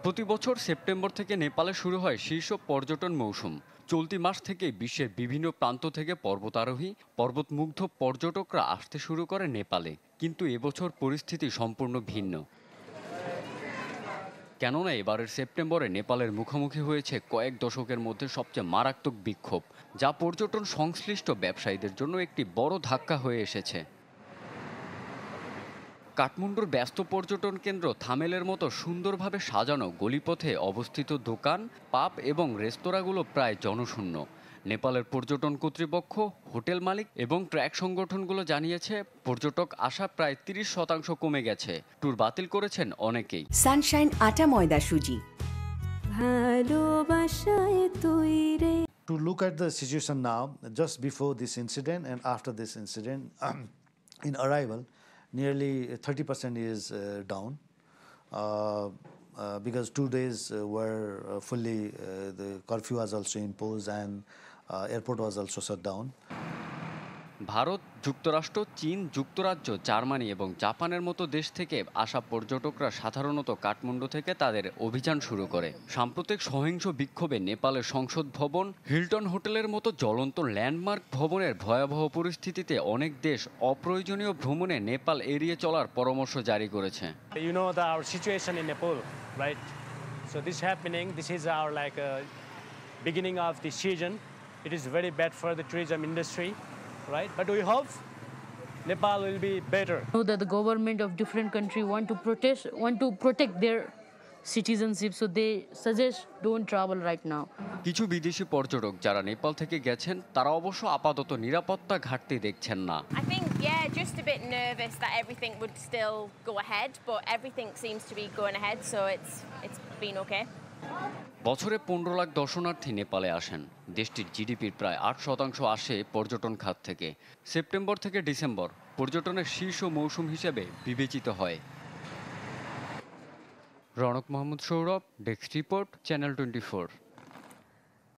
প্রতি বছর সেপ্টেম্বর থেকে নেপালে শুরু হয় শীর্ষ পর্যটন মৌসুম। চলতি মাস থেকে বিশ্বের বিভিন্ন প্রান্ত থেকে পর্বতারোহী, পর্বতমুগ্ধ পর্যটকরা আসতে শুরু করে নেপালে। কিন্তু এবছর পরিস্থিতি সম্পূর্ণ ভিন্ন। কেননা এবারের সেপ্টেম্বরে নেপালের মুখোমুখি হয়েছে কয়েক দশকের মধ্যে সবচেয়ে মারাত্মক বিক্ষোভ, যা পর্যটন সংশ্লিষ্ট ব্যবসায়ীদের জন্য একটি বড় ধাক্কা হয়ে এসেছে। কাঠমান্ডুর ব্যস্ত পর্যটন কেন্দ্র থামেলের মতো সুন্দরভাবে সাজানো গলিপথে অবস্থিত দোকান, পাব এবং রেস্তোরাঁগুলো প্রায় জনশূন্য। নেপালের পর্যটন কর্তৃপক্ষ, হোটেল মালিক এবং ট্র্যাক সংগঠনগুলো জানিয়েছে পর্যটক আসা প্রায় 30% কমে গেছে। ট্যুর বাতিল করেছেন অনেকেই। সানশাইন আটা ময়দা সুজি। To look at the situation now, just before this incident and after this incident, in arrival, nearly 30% is down because 2 days were fully, the curfew was also imposed and airport was also shut down. Bharat, যুক্তরাষ্ট্র, চীন, যুক্তরাজ্য, Germany এবং জাপানের মতো দেশ থেকে আসা পর্যটকরা সাধারণত কাঠমান্ডু থেকে তাদের অভিযান শুরু করে। সাম্প্রতিক সহিংস বিক্ষোভে নেপালের সংসদ ভবন, হিলটন হোটেলের মতো জ্বলন্ত ল্যান্ডমার্ক ভবনের ভয়াবহ পরিস্থিতিতে অনেক দেশ অপ্রয়োজনীয় ভ্রমণে নেপাল এড়িয়ে চলার পরামর্শ জারি করেছে। You know our situation in Nepal, right? So this is our beginning of the season. It is very bad for the tourism industry. Right, but we hope Nepal will be better. Know that the government of different country want to protect their citizenship, so they suggest don't travel right now. কিছু বিদেশি পর্যটক যারা নেপাল থেকে গেছেন তারা অবশ্য আপাতত নিরাপত্তা ঘাটতি দেখছেন না। I think just a bit nervous that everything would still go ahead, but everything seems to be going ahead, so it's been okay. বছরে 15 লাখ দর্শনার্থী নেপালে আসেন। দেশটির জিডিপির প্রায় 8% আসে পর্যটন খাত থেকে। সেপ্টেম্বর থেকে ডিসেম্বর পর্যটনের শীর্ষ মৌসুম হিসেবে বিবেচিত হয়। Ronak Mohammad Sourav, desk report, channel 24।